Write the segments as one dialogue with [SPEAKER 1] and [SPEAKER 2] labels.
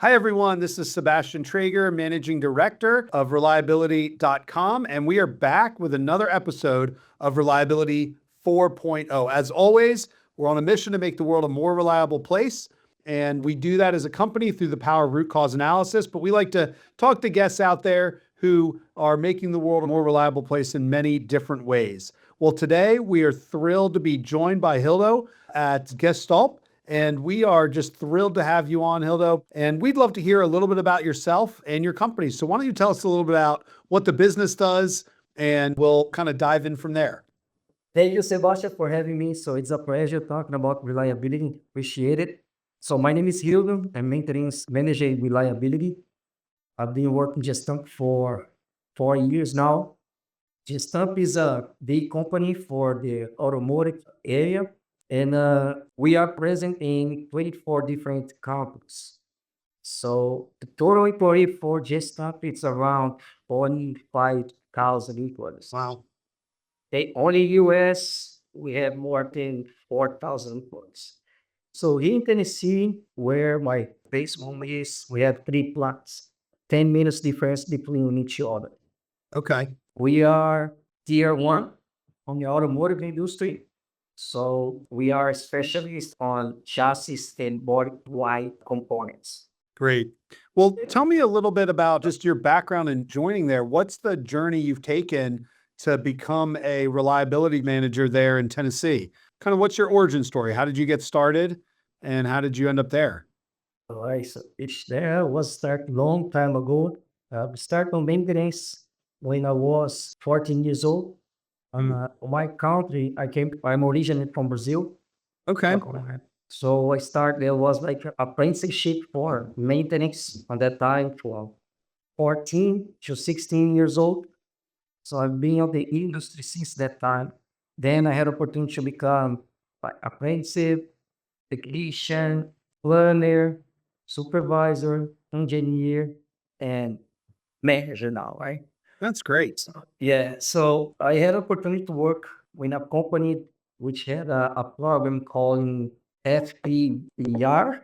[SPEAKER 1] Hi, everyone. This is Sebastian Traeger, Managing Director of Reliability.com, and we are back with another episode of Reliability 4.0. As always, we're on a mission to make the world a more reliable place, and we do that as a company through the power of root cause analysis, but we like to talk to guests out there who are making the world a more reliable place in many different ways. Well, today we are thrilled to be joined by Rildo at Gestamp. And we are just thrilled to have you on, Rildo. And we'd love to hear a little bit about yourself and your company. So why don't you tell us a little bit about what the business does, and we'll kind of dive in from there.
[SPEAKER 2] Thank you, Sebastian, for having me. So it's a pleasure talking about reliability. Appreciate it. So my name is Rildo. I'm maintenance manager in reliability. I've been working Gestamp for 4 years now. Gestamp is a big company for the automotive area, and we are present in 24 different countries. So the total employee for Gestamp is around 45,000 employees.
[SPEAKER 1] Wow.
[SPEAKER 2] They only US, we have more than 4,000 employees. So here in Tennessee, where my base home is, we have three plants, 10 minutes difference between each other.
[SPEAKER 1] Okay.
[SPEAKER 2] We are tier one on the automotive industry. So we are specialists on chassis and body white components.
[SPEAKER 1] Great. Well, tell me a little bit about just your background in joining there. What's the journey you've taken to become a reliability manager there in Tennessee? Kind of what's your origin story? How did you get started and how did you end up there?
[SPEAKER 2] All right, so it's there was start long time ago. Start on maintenance when I was 14 years old. My country, I'm originally from Brazil.
[SPEAKER 1] Okay.
[SPEAKER 2] So I started, there was like apprenticeship for maintenance on that time from 14 to 16 years old. So I've been on the industry since that time. Then I had opportunity to become like apprentice, technician, planner, supervisor, engineer, and manager now, right?
[SPEAKER 1] That's great.
[SPEAKER 2] Yeah, so I had opportunity to work with a company which had a program called FPER.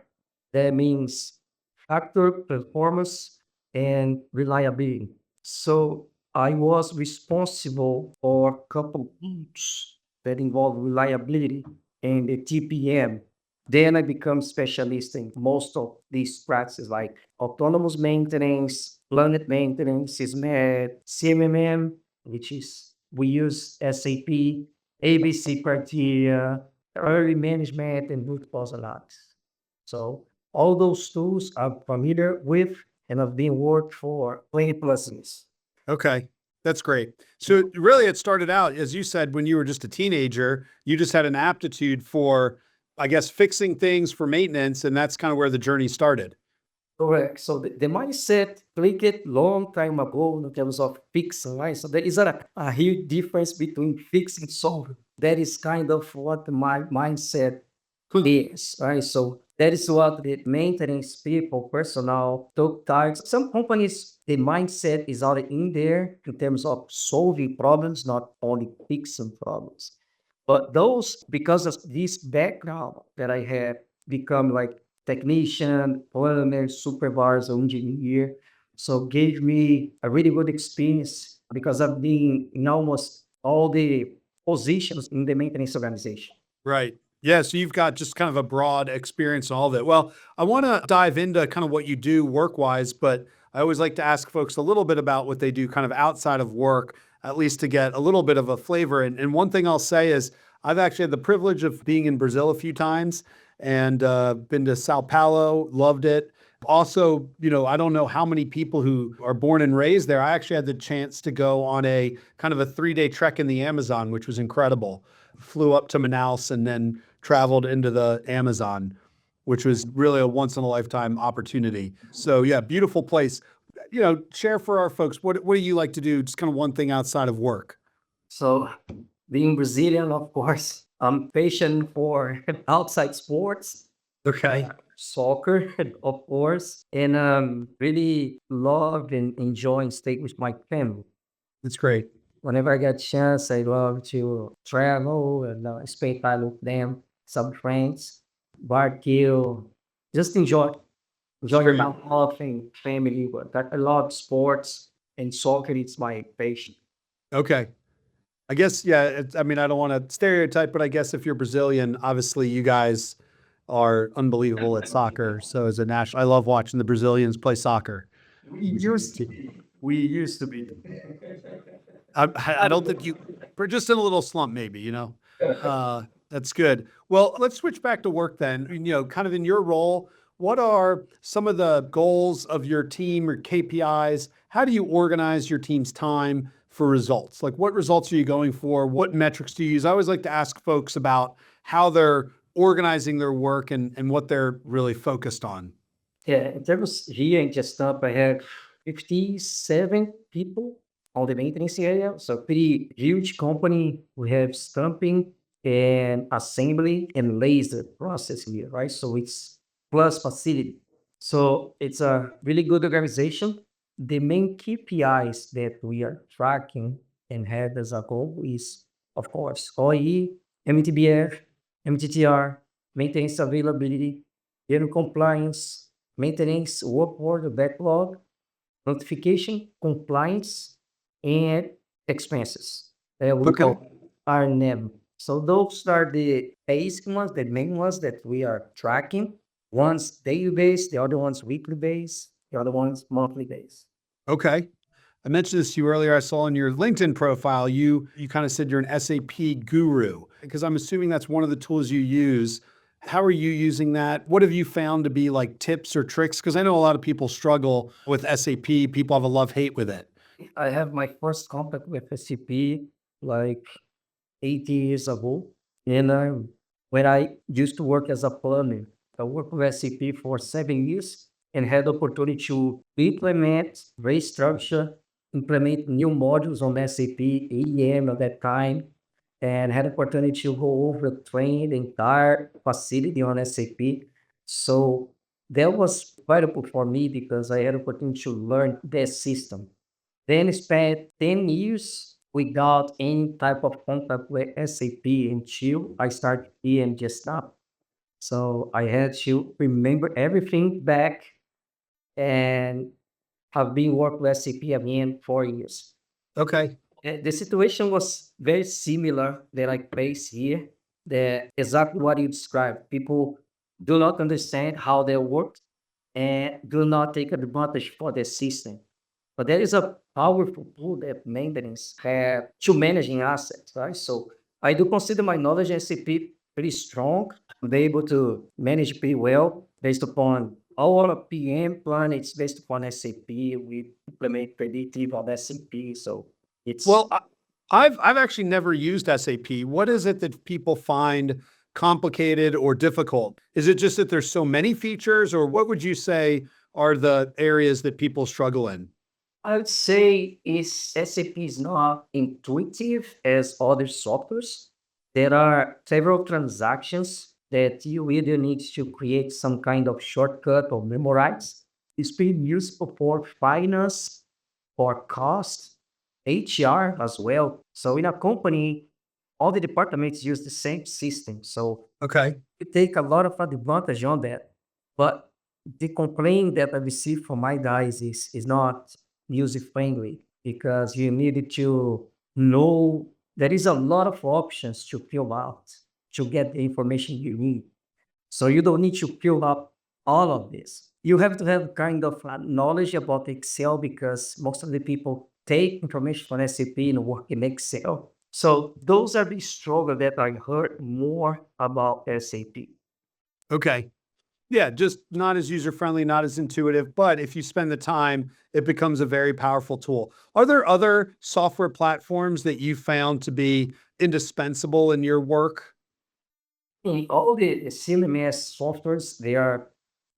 [SPEAKER 2] That means factor performance and reliability. So I was responsible for a couple groups that involve reliability and the TPM. Then I become specialist in most of these practices like autonomous maintenance, planet maintenance, SysMed, CMMM, which is we use SAP, ABC criteria, early management, and root cause analysis. So all those tools I'm familiar with and I've been worked for 20 plus years.
[SPEAKER 1] Okay. That's great. So really it started out, as you said, when you were just a teenager, you just had an aptitude for, I guess, fixing things for maintenance. And that's kind of where the journey started.
[SPEAKER 2] Correct. So the mindset clicked long time ago in terms of fixing, right? So there is a huge difference between fixing and solving. That is kind of what my mindset is, right? So that is what the maintenance people, personnel, took targets. Some companies, the mindset is already in there in terms of solving problems, not only fixing problems. But those, because of this background that I have, become like technician, planner, supervisor, engineer. So gave me a really good experience because I've been in almost all the positions in the maintenance organization.
[SPEAKER 1] Right. Yeah. So you've got just kind of a broad experience in all of it. Well, I want to dive into kind of what you do work wise, but I always like to ask folks a little bit about what they do kind of outside of work, at least to get a little bit of a flavor. And one thing I'll say is I've actually had the privilege of being in Brazil a few times and been to Sao Paulo, loved it. Also, I don't know how many people who are born and raised there. I actually had the chance to go on a kind of a 3-day trek in the Amazon, which was incredible. Flew up to Manaus and then traveled into the Amazon, which was really a once in a lifetime opportunity. So yeah, beautiful place. Share for our folks, what do you like to do? Just kind of one thing outside of work.
[SPEAKER 2] So being Brazilian, of course, I'm passionate for outside sports,
[SPEAKER 1] Okay.
[SPEAKER 2] soccer, of course, and really love and enjoying stay with my family.
[SPEAKER 1] That's great.
[SPEAKER 2] Whenever I get chance, I love to travel and spend time with them, some friends, barbecue, just enjoy. Enjoy my health and family, but that I love sports and soccer. It's my passion.
[SPEAKER 1] Okay. I guess, yeah, I mean, I don't want to stereotype, but I guess if you're Brazilian, obviously you guys are unbelievable at soccer. So as a national, I love watching the Brazilians play soccer.
[SPEAKER 2] We used to be. We used to be.
[SPEAKER 1] I don't think you, we're just in a little slump, maybe, you know. That's good. Well, let's switch back to work then. You know, kind of in your role, what are some of the goals of your team or KPIs? How do you organize your team's time for results? Like, what results are you going for? What metrics do you use? I always like to ask folks about how they're organizing their work and what they're really focused on.
[SPEAKER 2] Yeah, in terms here in Gestamp, I have 57 people on the maintenance area. So pretty huge company. We have stamping and assembly and laser process here, right? So it's plus facility. So it's a really good organization. The main KPIs that we are tracking and have as a goal is, of course, OE, MTBF, MTTR, maintenance availability, year compliance, maintenance, work order backlog, notification, compliance, and expenses. We
[SPEAKER 1] Okay.
[SPEAKER 2] call RNEM. So those are the basic ones, the main ones that we are tracking. One's daily base, the other one's weekly base, the other one's monthly base.
[SPEAKER 1] Okay. I mentioned this to you earlier. I saw in your LinkedIn profile, you kind of said you're an SAP guru because I'm assuming that's one of the tools you use. How are you using that? What have you found to be like tips or tricks? Because I know a lot of people struggle with SAP. People have a love-hate with it.
[SPEAKER 2] I have my first contact with SCP like 8 years ago. And when I used to work as a plumber, I worked with SCP for 7 years and had the opportunity to implement, restructure, implement new modules on SAP, AEM at that time, and had the opportunity to go over, train the entire facility on SAP. So that was valuable for me because I had the opportunity to learn the system. Then spent 10 years without any type of contact with SAP until I started PM just now. So I had to remember everything back and have been working with SAP again 4 years.
[SPEAKER 1] Okay.
[SPEAKER 2] The situation was very similar that I face here. The exactly what you described. People do not understand how they work and do not take advantage for the system. But there is a powerful tool that maintenance have to managing assets, right? So I do consider my knowledge in SAP pretty strong. I'm able to manage pretty well based upon our PM plan. It's based upon SAP. We implement predictive on SAP. So
[SPEAKER 1] Well,
[SPEAKER 2] it's
[SPEAKER 1] I've actually never used SAP. What is it that people find complicated or difficult? Is it just that there's so many features, or what would you say are the areas that people struggle in?
[SPEAKER 2] I would say is SAP is not intuitive as other softwares. There are several transactions that you either need to create some kind of shortcut or memorize. It's being useful for finance, for cost, HR as well. So in a company, all the departments use the same system. So
[SPEAKER 1] Okay.
[SPEAKER 2] you take a lot of advantage on that. But the complaint that I receive from my guys is not user friendly because you needed to know there is a lot of options to fill out to get the information you need. So you don't need to fill up all of this. You have to have kind of knowledge about Excel because most of the people take information from SAP and work in Excel. So those are the struggle that I heard more about SAP.
[SPEAKER 1] Okay. Yeah, just not as user friendly, not as intuitive, but if you spend the time, it becomes a very powerful tool. Are there other software platforms that you found to be indispensable in your work?
[SPEAKER 2] In all the CMS softwares, they are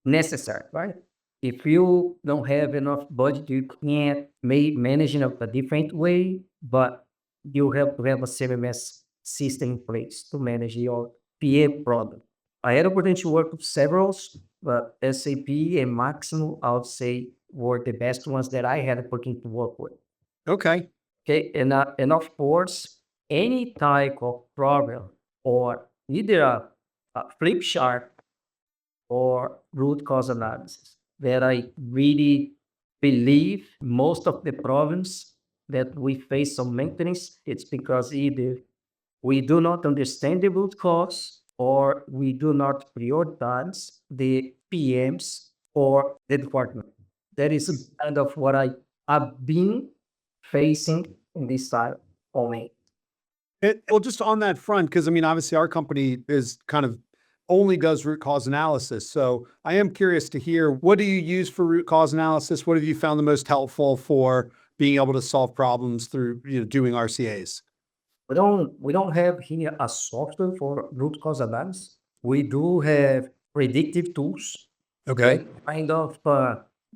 [SPEAKER 2] necessary, right? If you don't have enough budget, you can't manage in a different way, but you have to have a CMS system in place to manage your PA product. I had opportunity to work with several, but SAP and Maximo, I would say, were the best ones that I had opportunity to work with.
[SPEAKER 1] Okay.
[SPEAKER 2] Okay, and of course, any type of problem or either a flip chart or root cause analysis. that I really believe most of the problems that we face on maintenance, it's because either we do not understand the root cause or we do not prioritize the PMs or the department. That is kind of what I've been facing in this side of me.
[SPEAKER 1] Well, just on that front, because I mean, obviously, our company is kind of only does root cause analysis. So I am curious to hear, what do you use for root cause analysis? What have you found the most helpful for being able to solve problems through, doing RCAs?
[SPEAKER 2] We don't have here a software for root cause analysis. We do have predictive tools
[SPEAKER 1] Okay.
[SPEAKER 2] that kind of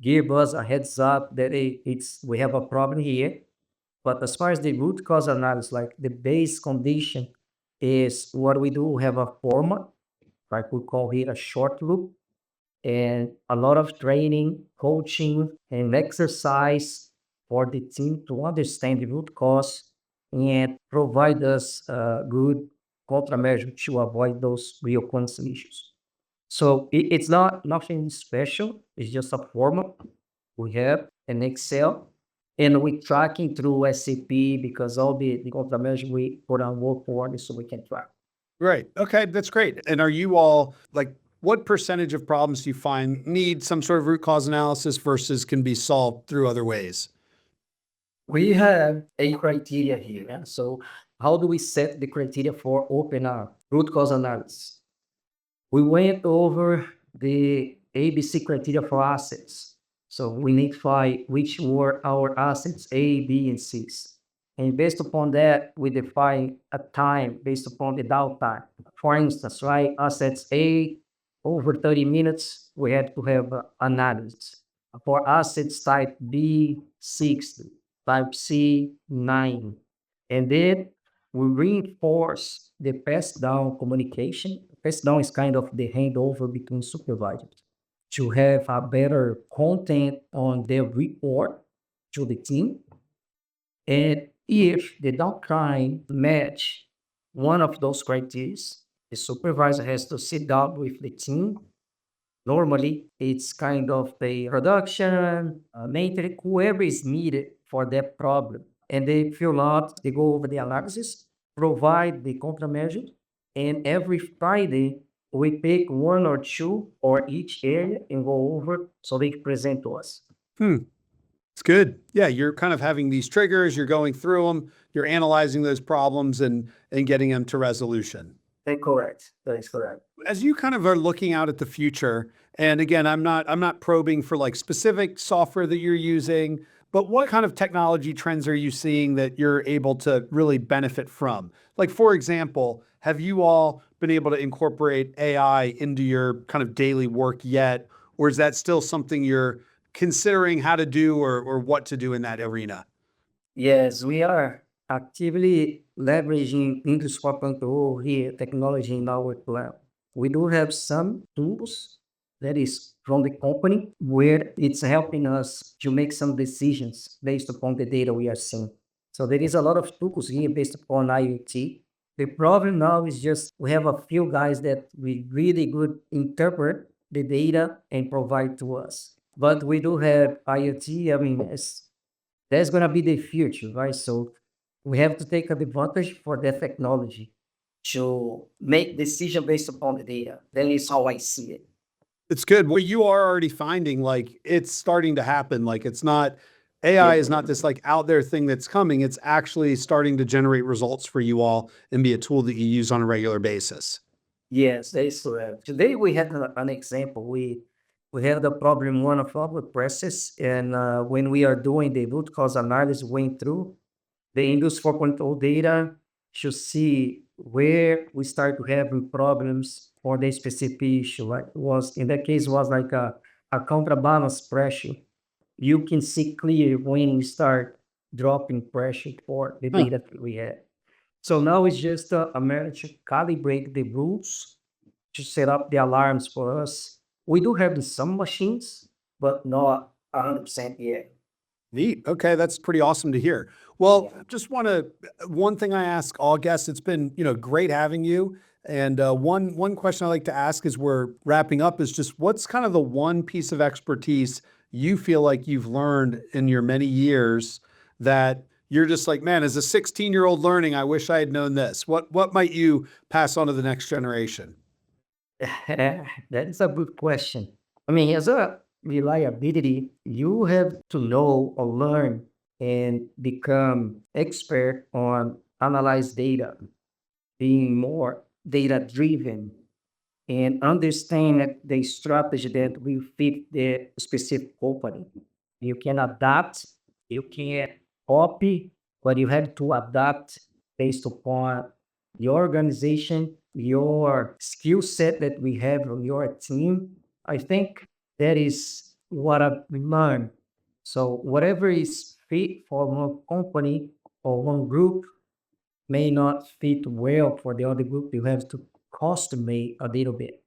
[SPEAKER 2] give us a heads up that we have a problem here. But as far as the root cause analysis, like the base condition is what we do have a format, like we call here a short loop, and a lot of training, coaching, and exercise for the team to understand the root cause and provide us good countermeasure to avoid those reoccurrence issues. So it's not nothing special. It's just a format we have in Excel, and we tracking through SAP because all the countermeasure we put on work order so we can track.
[SPEAKER 1] Right. Okay, that's great. And are you all like, what percentage of problems do you find need some sort of root cause analysis versus can be solved through other ways?
[SPEAKER 2] We have a criteria here. Yeah? So how do we set the criteria for open root cause analysis? We went over the ABC criteria for assets. So we identify which were our assets A, B, and C's. And based upon that, we define a time based upon the downtime. For instance, right, assets A over 30 minutes, we had to have analysis. For assets type B, 60, type C, 9. And then we reinforce the pass down communication. Pass down is kind of the handover between supervisors to have a better content on their report to the team. And if the downtime match one of those criteria, the supervisor has to sit down with the team. Normally, it's kind of the production, maintenance, whoever is needed for that problem. And they fill out, they go over the analysis, provide the countermeasure, and every Friday, we pick one or two or each area and go over so they can present to us.
[SPEAKER 1] Hmm. It's good. Yeah, you're kind of having these triggers, you're going through them, you're analyzing those problems and getting them to resolution.
[SPEAKER 2] That's correct. That is correct.
[SPEAKER 1] As you kind of are looking out at the future, and again, I'm not probing for like specific software that you're using, but what kind of technology trends are you seeing that you're able to really benefit from? Like, for example, have you all been able to incorporate AI into your kind of daily work yet? Or is that still something you're considering how to do or what to do in that arena?
[SPEAKER 2] Yes, we are actively leveraging Industry 4.0 here technology in our plan. We do have some tools that is from the company where it's helping us to make some decisions based upon the data we are seeing. So there is a lot of tools here based upon IoT. The problem now is just we have a few guys that we really good interpret the data and provide to us. But we do have IoT. I mean, that's gonna be the future, right? So we have to take advantage for that technology to make decision based upon the data. That is how I see it.
[SPEAKER 1] It's good. Well, you are already finding like it's starting to happen. Like it's not
[SPEAKER 2] Yeah.
[SPEAKER 1] AI is not this like out there thing that's coming. It's actually starting to generate results for you all and be a tool that you use on a regular basis.
[SPEAKER 2] Yes, that is correct. Today we had an example. We had a problem in one of our presses, and when we are doing the root cause analysis, went through the Industry 4.0 data to see where we start to have problems for the specific issue. Like was in that case was like a counterbalance pressure. You can see clear when you start dropping pressure for the
[SPEAKER 1] Huh.
[SPEAKER 2] data that we had. So now it's just a matter to calibrate the rules to set up the alarms for us. We do have the some machines, but not 100% yet.
[SPEAKER 1] Neat. Okay, that's pretty awesome to hear. Well, just want to one thing I ask all guests, it's been, great having you. And one question I like to ask as we're wrapping up is just what's kind of the one piece of expertise you feel like you've learned in your many years that you're just like, man, as a 16-year-old learning, I wish I had known this. What might you pass on to the next generation?
[SPEAKER 2] That is a good question. I mean, as a reliability, you have to know or learn and become expert on analyze data, being more data driven, and understand the strategy that will fit the specific company. You can adapt, you can copy, but you have to adapt based upon your organization, your skill set that we have on your team. I think that is what I've learned. So whatever is fit for one company or one group may not fit well for the other group. You have to custom-made a little bit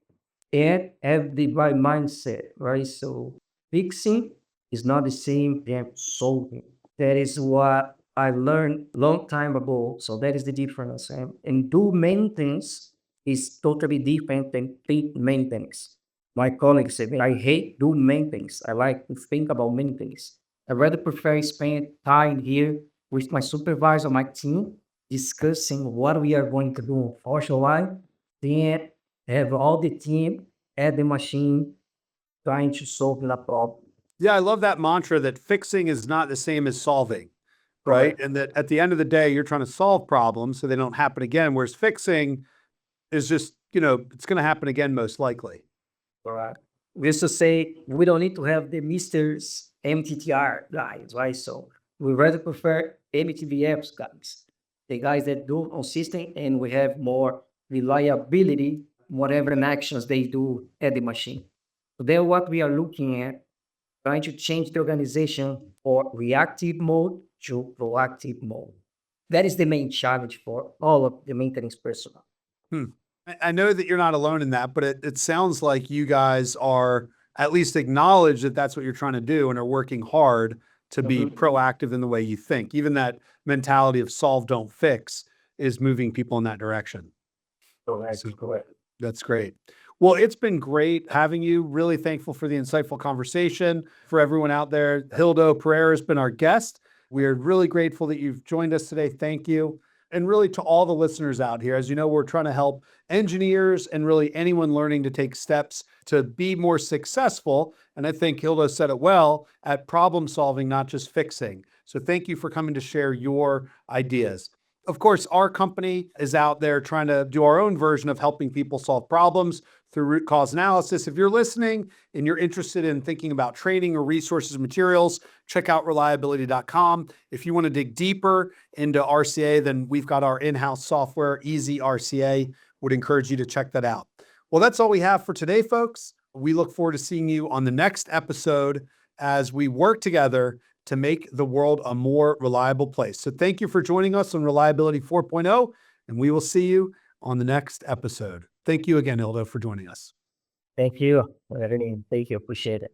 [SPEAKER 2] and have the right mindset, right? So fixing is not the same as solving. That is what I learned long time ago. So that is the difference. And do maintenance is totally different than fleet maintenance. My colleagues said, I hate do maintenance. I like to think about maintenance. I rather prefer spend time here with my supervisor, my team, discussing what we are going to do for sure, then have all the team at the machine trying to solve the problem.
[SPEAKER 1] Yeah, I love that mantra that fixing is not the same as solving, right?
[SPEAKER 2] Correct.
[SPEAKER 1] And that at the end of the day, you're trying to solve problems so they don't happen again. Whereas fixing is just, it's going to happen again most likely.
[SPEAKER 2] Correct. We used to say we don't need to have the Mr.'s MTTR guys, right? So we rather prefer MTVFs guys, the guys that do consistent and we have more reliability, whatever actions they do at the machine. So then what we are looking at, trying to change the organization for reactive mode to proactive mode. That is the main challenge for all of the maintenance personnel.
[SPEAKER 1] Hmm. I know that you're not alone in that, but it sounds like you guys are at least acknowledge that that's what you're trying to do and are working hard to be
[SPEAKER 2] Mhm.
[SPEAKER 1] proactive in the way you think. Even that mentality of solve, don't fix is moving people in that direction. So
[SPEAKER 2] Correct, correct.
[SPEAKER 1] that's great. Well, it's been great having you. Really thankful for the insightful conversation. For everyone out there, Rildo Pereira has been our guest. We are really grateful that you've joined us today. Thank you. And really to all the listeners out here, as you know, we're trying to help engineers and really anyone learning to take steps to be more successful. And I think Hilda said it well at problem solving, not just fixing. So thank you for coming to share your ideas. Of course, our company is out there trying to do our own version of helping people solve problems through root cause analysis. If you're listening and you're interested in thinking about training or resources and materials, check out reliability.com. If you want to dig deeper into RCA, then we've got our in-house software, Easy RCA. Would encourage you to check that out. Well, that's all we have for today, folks. We look forward to seeing you on the next episode as we work together to make the world a more reliable place. So thank you for joining us on Reliability 4.0, and we will see you on the next episode. Thank you again, Hilda, for joining us.
[SPEAKER 2] Thank you. Thank you. Appreciate it.